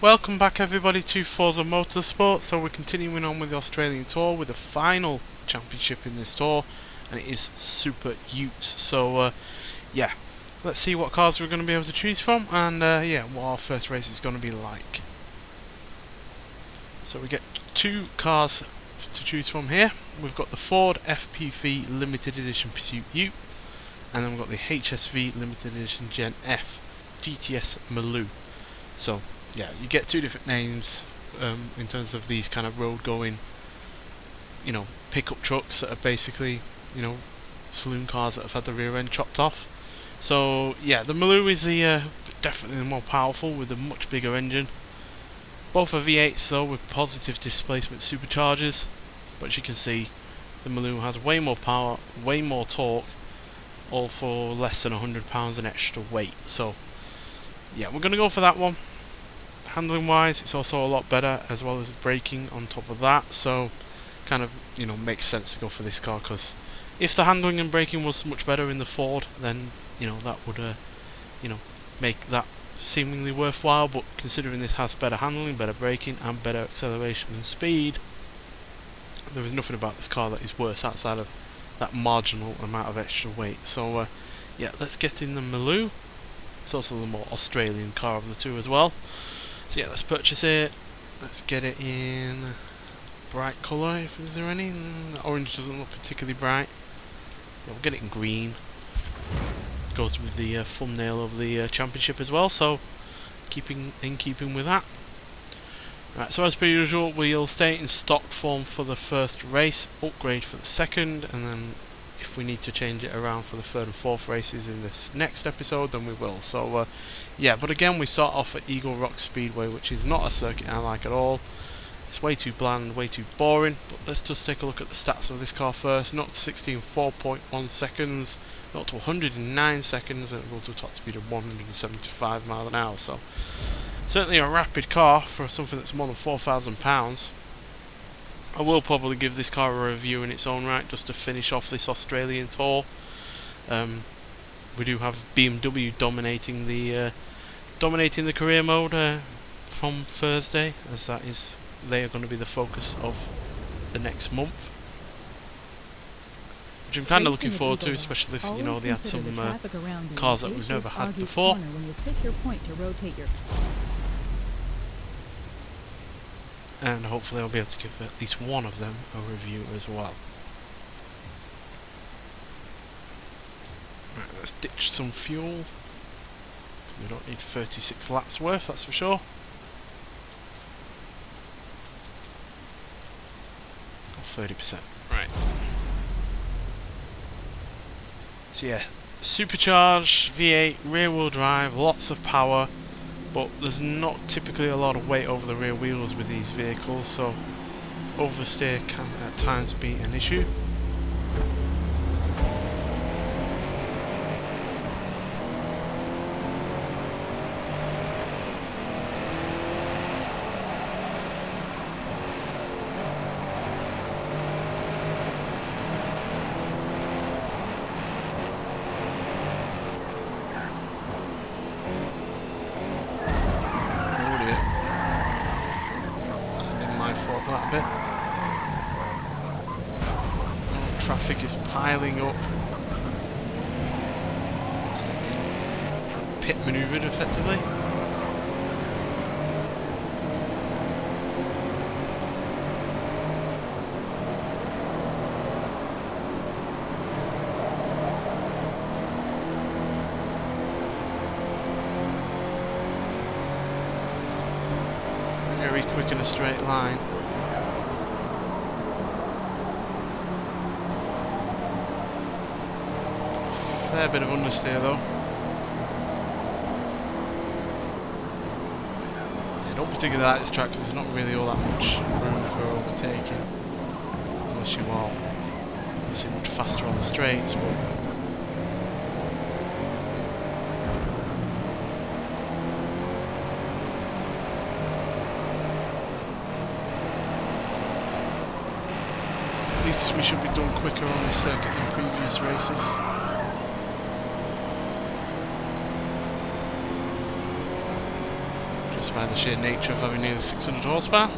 Welcome back everybody to Forza Motorsport. So we're continuing on with the Australian Tour with the final championship in this tour, and it is Super Utes. So yeah, let's see what cars we're going to be able to choose from, and yeah, what our first race is going to be like. So we get two cars to choose from here. We've got the Ford FPV Limited Edition Pursuit Ute, and then we've got the HSV Limited Edition Gen F GTS Maloo. So yeah, you get two different names in terms of these kind of road going, pickup trucks that are basically, saloon cars that have had the rear end chopped off. So yeah, the Maloo is the definitely the more powerful with a much bigger engine. Both are V8s though, with positive displacement superchargers, but as you can see, the Maloo has way more power, way more torque, all for less than £100 in extra weight. So yeah, we're going to go for that one. Handling wise, it's also a lot better, as well as braking on top of that, so kind of makes sense to go for this car, because if the handling and braking was much better in the Ford, then that would make that seemingly worthwhile. But considering this has better handling, better braking and better acceleration and speed, there is nothing about this car that is worse outside of that marginal amount of extra weight. So yeah, let's get in the Maloo. It's also the more Australian car of the two as well. So yeah, let's purchase it. Let's get it in bright colour, if is there any. Orange doesn't look particularly bright. Yeah, we'll get it in green. Goes with the thumbnail of the championship as well, so keeping with that. Right, so as per usual, we'll stay in stock form for the first race, upgrade for the second, and then if we need to change it around for the third and fourth races in this next episode, then we will. So yeah, but again, we start off at Eagle Rock Speedway, which is not a circuit I like at all. It's way too bland, way too boring. But let's just take a look at the stats of this car first. 0 to 60 in 4.1 seconds, 0 to 109 seconds, and it will to a top speed of 175 miles an hour. So certainly a rapid car for something that's more than £4,000. I will probably give this car a review in its own right, just to finish off this Australian tour. We do have BMW dominating the career mode from Thursday, as they are going to be the focus of the next month, which I'm kind of looking forward to, especially if they had some cars that we've never had before. And hopefully I'll be able to give at least one of them a review as well. Right, let's ditch some fuel. We don't need 36 laps worth, that's for sure. Or 30%. Right. So yeah, supercharged V8, rear wheel drive, lots of power. But there's not typically a lot of weight over the rear wheels with these vehicles, so oversteer can at times be an issue. That bit. Traffic is piling up. Pit manoeuvred effectively. Very quick in a straight line. Fair bit of understeer though. I don't particularly like this track because there's not really all that much room for overtaking, unless you are obviously much faster on the straights. But at least we should be done quicker on this circuit than previous races. by the sheer nature of having nearly 600 horsepower.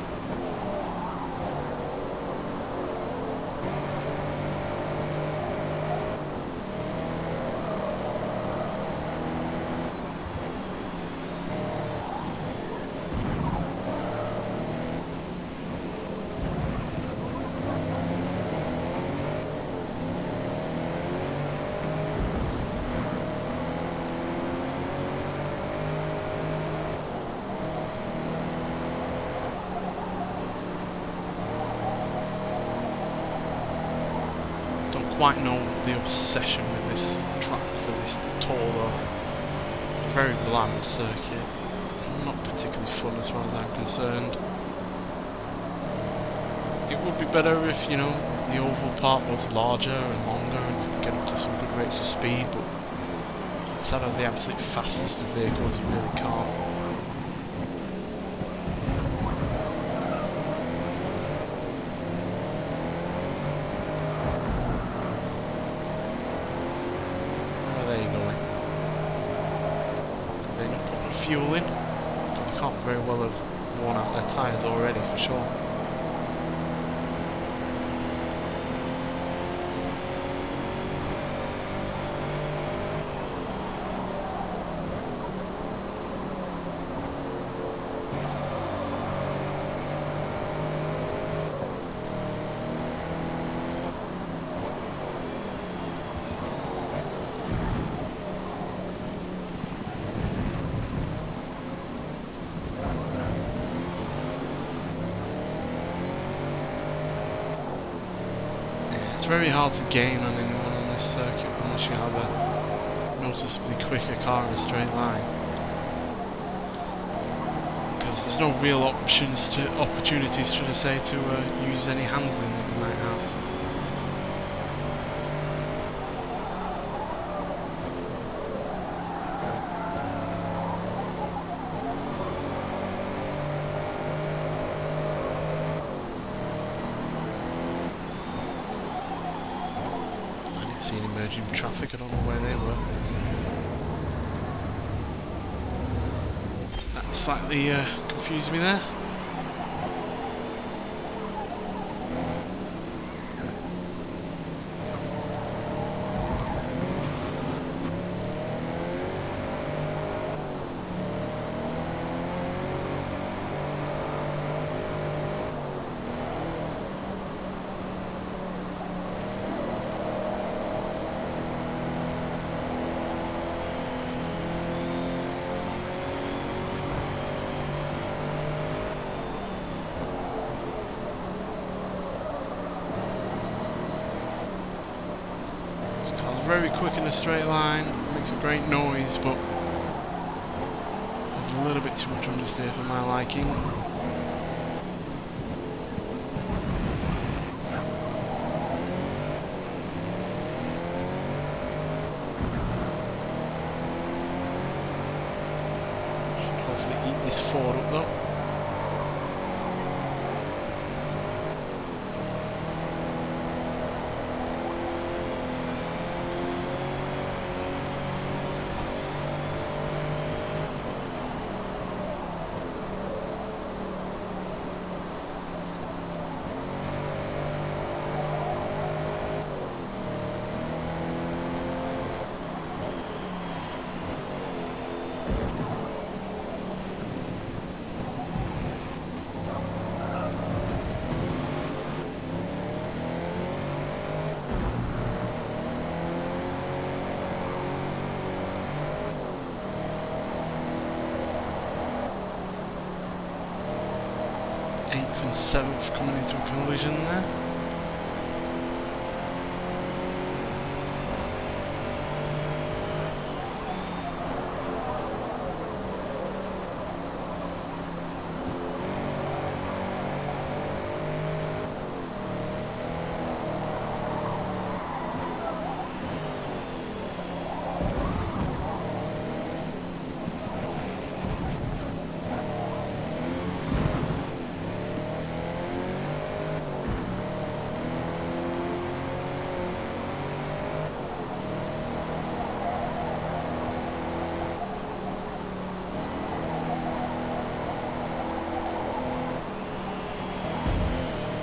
Quite know the obsession with this track for this tour though. It's a very bland circuit, not particularly fun as far as I'm concerned. It would be better if, you know, the oval part was larger and longer and you could get up to some good rates of speed, but outside of the absolute fastest of vehicles you really can't. Fuel in, because they can't very well have worn out their tyres already for sure. It's very hard to gain on anyone on this circuit unless you have a noticeably quicker car in a straight line. Because there's no real opportunities, should I say, to use any handling that you might have. Seen emerging traffic, I don't know where they were. That slightly confused me there. This car's very quick in a straight line, makes a great noise, but there's a little bit too much understeer for my liking. Should hopefully eat this Ford up though. Eighth and 7th coming into a collision there.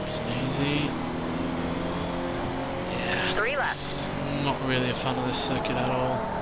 Nice and easy. Yeah, 3 laps. Not really a fan of this circuit at all.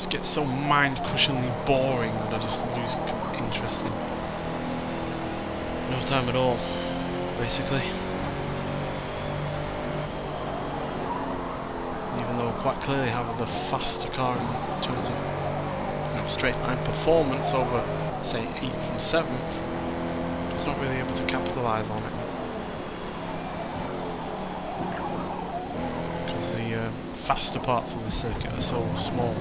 Gets so mind-crushingly boring that I just lose interest in no time at all, basically. Even though I quite clearly have the faster car in terms of straight line performance over, say, 8th and 7th, it's not really able to capitalise on it. Because the faster parts of the circuit are so small.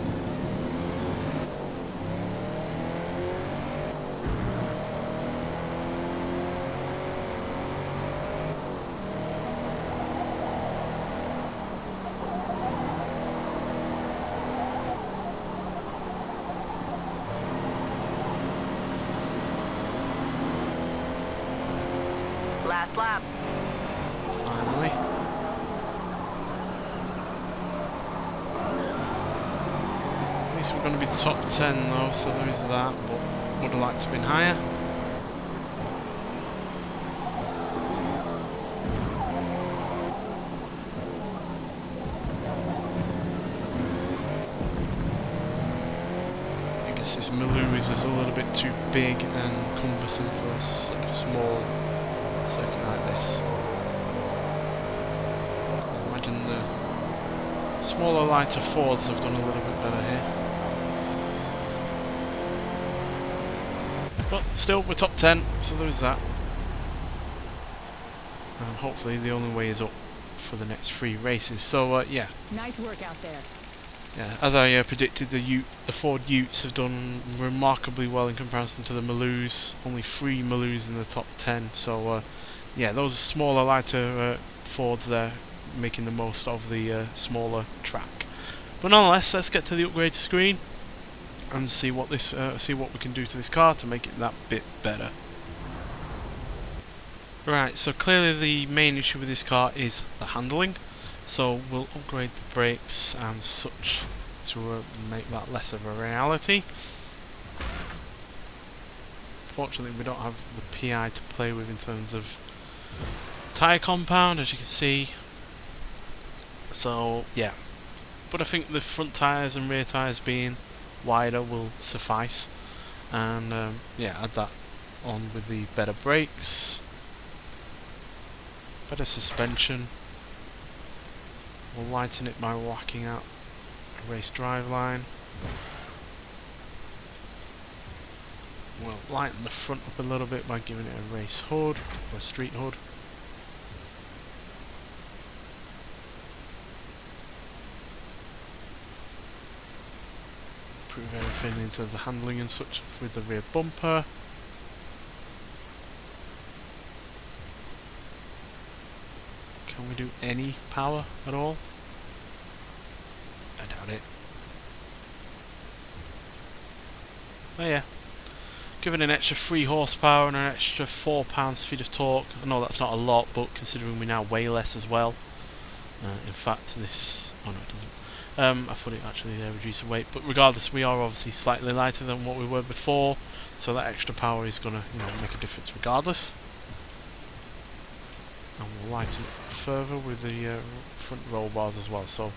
Last lap. Finally. At least we're going to be top 10 though, so there is that, but would have liked to have been higher. I guess this Maloo is just a little bit too big and cumbersome for a sort of small circuit like this. I imagine the smaller, lighter Fords have done a little bit better here. But still, we're top 10, so there is that. And hopefully the only way is up for the next 3 races. So yeah. Nice work out there. Yeah, as I predicted, the Ford Utes have done remarkably well in comparison to the Maloos. Only 3 Maloos in the top 10. So yeah, those smaller, lighter Fords there, making the most of the smaller track. But nonetheless, let's get to the upgrade screen and see what we can do to this car to make it that bit better. Right, so clearly the main issue with this car is the handling. So we'll upgrade the brakes and such to make that less of a reality. Fortunately, we don't have the PI to play with in terms of tyre compound, as you can see. So yeah, but I think the front tyres and rear tyres being wider will suffice, and yeah, add that on with the better brakes, better suspension. We'll lighten it by whacking out a race driveline. We'll lighten the front up a little bit by giving it a race hood or a street hood. Improve everything in terms of handling and such with the rear bumper. Can we do any power at all? I doubt it. Oh yeah. Given an extra 3 horsepower and an extra 4 pounds-feet of torque. I know that's not a lot, but considering we now weigh less as well. In fact, this... oh no, it doesn't. I thought it actually reduced the weight, but regardless, we are obviously slightly lighter than what we were before, so that extra power is going to, make a difference regardless. And we'll lighten it further with the front roll bars as well. So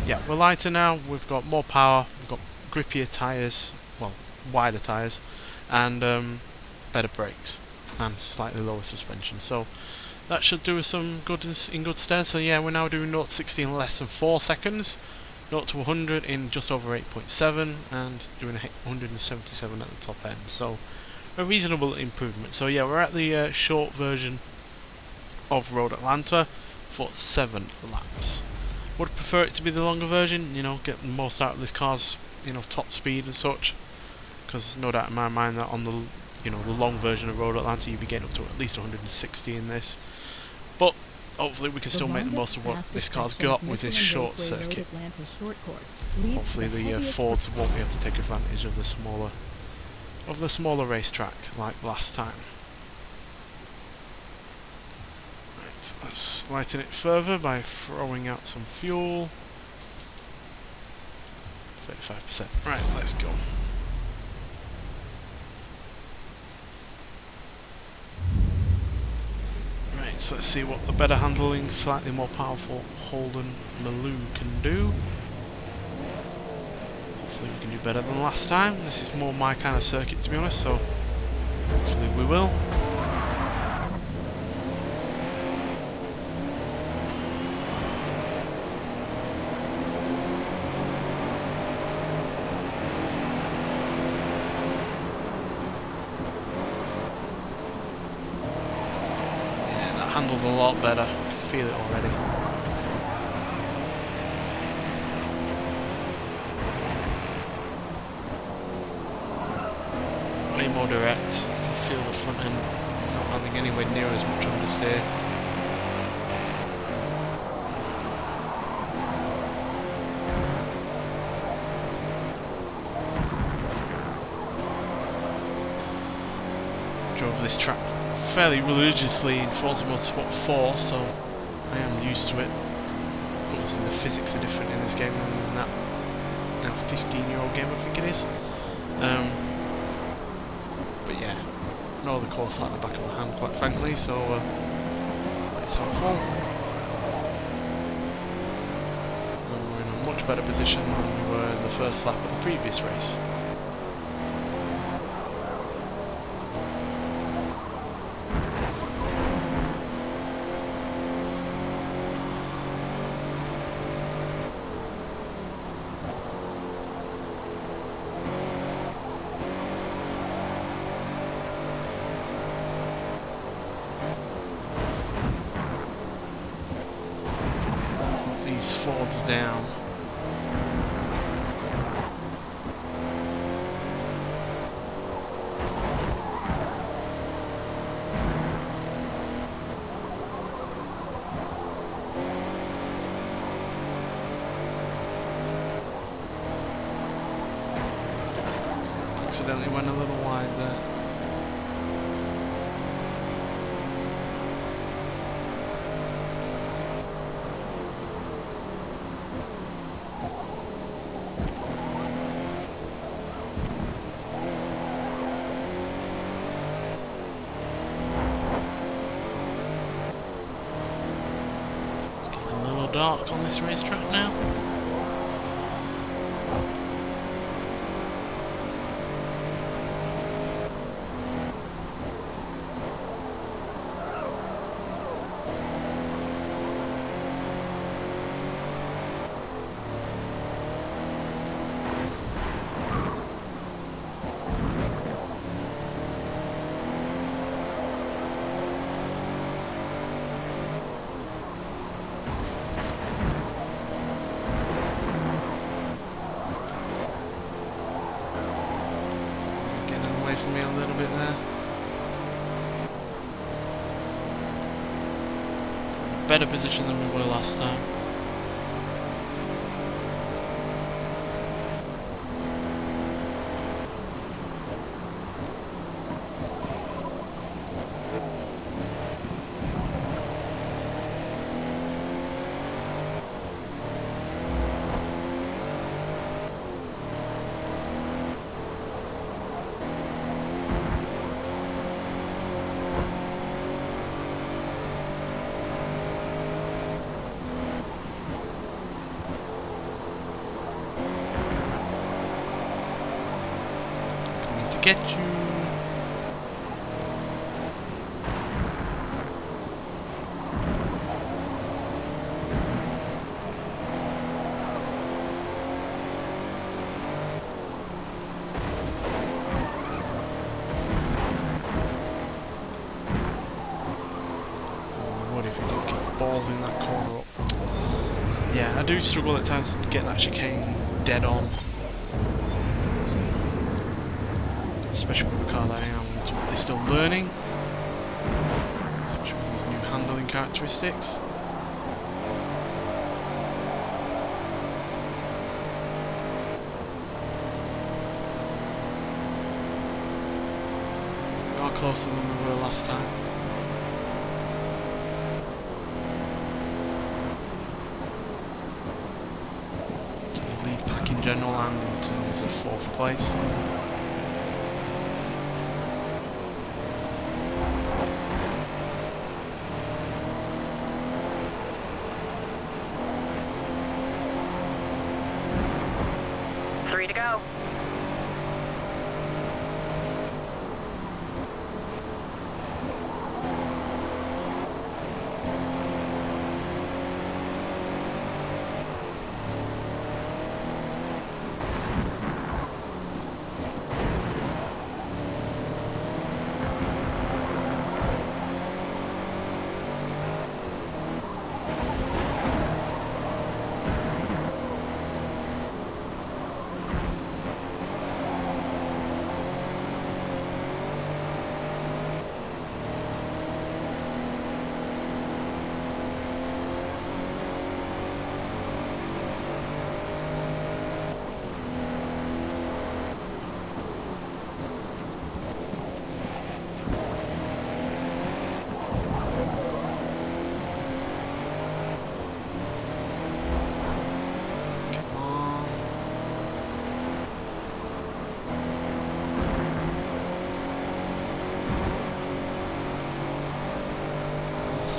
yeah, we're lighter now, we've got more power, we've got grippier tyres, well, wider tyres, and better brakes, and slightly lower suspension. So that should do us some good in good stead. So yeah, we're now doing 0 to 60 in less than 4 seconds, 0 to 100 in just over 8.7, and doing 177 at the top end. So a reasonable improvement. So yeah, we're at the short version of Road Atlanta for 7 laps. Would prefer it to be the longer version, get the most out of this car's, top speed and such, because no doubt in my mind that on the you know, the long version of Road Atlanta, you'd be getting up to at least 160 in this. But hopefully we can still make the most of what this car's got with this short circuit. Hopefully the Fords won't be able to take advantage of the smaller racetrack like last time. Right, let's lighten it further by throwing out some fuel. 35%. Right, let's go. Right, so let's see what the better handling, slightly more powerful Holden Maloo can do. Hopefully we can do better than last time. This is more my kind of circuit, to be honest, so hopefully we will. Handles a lot better. I can feel it already. Way more direct. You can feel the front end not having anywhere near as much understeer. Drove this track fairly religiously in Forza Motorsport 4, so I am used to it. Obviously the physics are different in this game than in that now 15-year-old game I think it is. But yeah, I know the course like the back of my hand quite frankly, so it's helpful. And we're in a much better position than we were in the first lap of the previous race. These Fords down. Accidentally went a little wide there. Dark on this racetrack now. From me a little bit there. Better position than we were last time. Get you. What if you don't get balls in that corner up? Yeah, I do struggle at times to get that chicane dead on. Especially with a car that I am ultimately still learning, especially with these new handling characteristics. We are closer than we were last time. To the lead pack in general and in terms of 4th place. To go.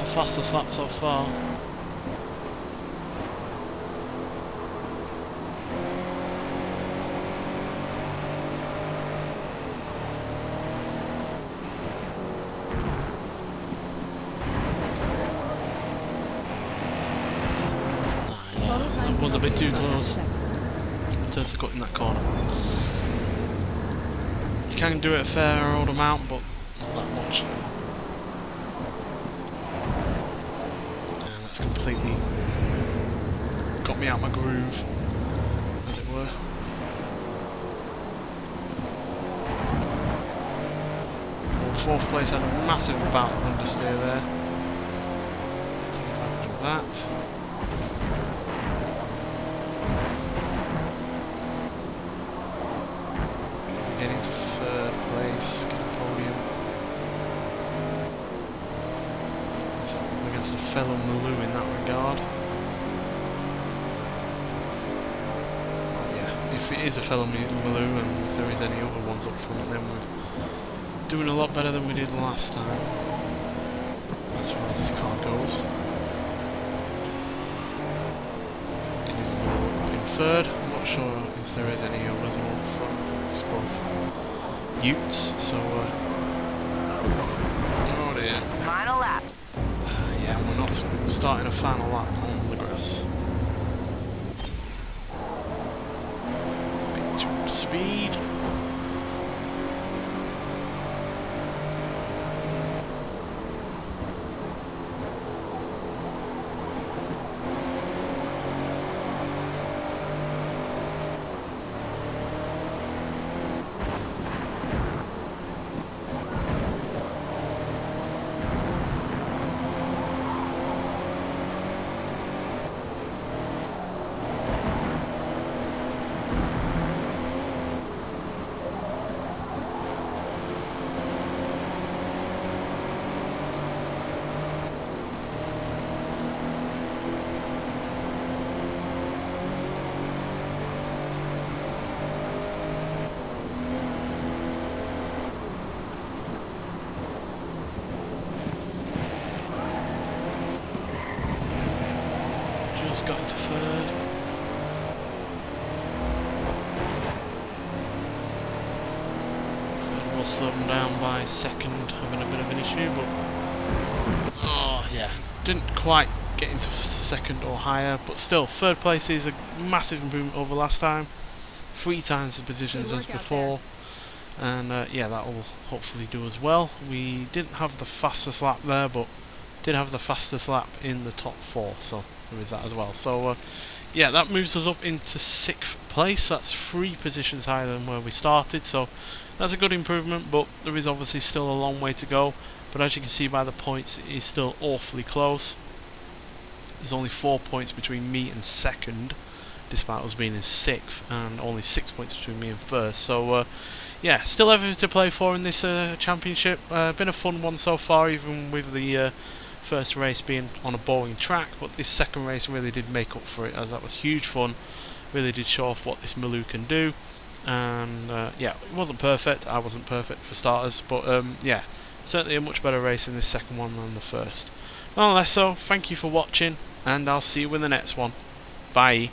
Fastest lap so far. Yeah, it was a bit too close in terms of cutting that corner. You can do it a fair old amount, but not that much. Completely got me out my groove, as it were. Well, 4th place had a massive bout of understeer there. Take advantage of that. Getting to 3rd place, get a podium. Against a fellow Maloo in that regard. Yeah, if it is a fellow Maloo and if there is any other ones up front, then we're doing a lot better than we did last time as far as this car goes. It is a Maloo up in 3rd. I'm not sure if there is any others up front. I think it's both Utes, so oh dear. Final lap. Yeah, we're not starting a final lap on the grass. Bit too much speed. Just got into 3rd. Third was slowed down by 2nd, having a bit of an issue, but oh yeah, didn't quite get into 2nd or higher, but still 3rd place is a massive improvement over last time. 3 times the positions as before, and yeah, that will hopefully do as well. We didn't have the fastest lap there, but did have the fastest lap in the top 4, so there is that as well. So yeah, that moves us up into 6th place. That's 3 positions higher than where we started, so that's a good improvement, but there is obviously still a long way to go. But as you can see by the points, it is still awfully close. There's only 4 points between me and 2nd, despite us being in 6th, and only 6 points between me and 1st. So yeah, still everything to play for in this championship. Been a fun one so far, even with the first race being on a boring track, but this second race really did make up for it, as that was huge fun. Really did show off what this Maloo can do. And yeah, it wasn't perfect. I wasn't perfect for starters, but yeah, certainly a much better race in this second one than the first. Nonetheless, so thank you for watching, and I'll see you in the next one. Bye.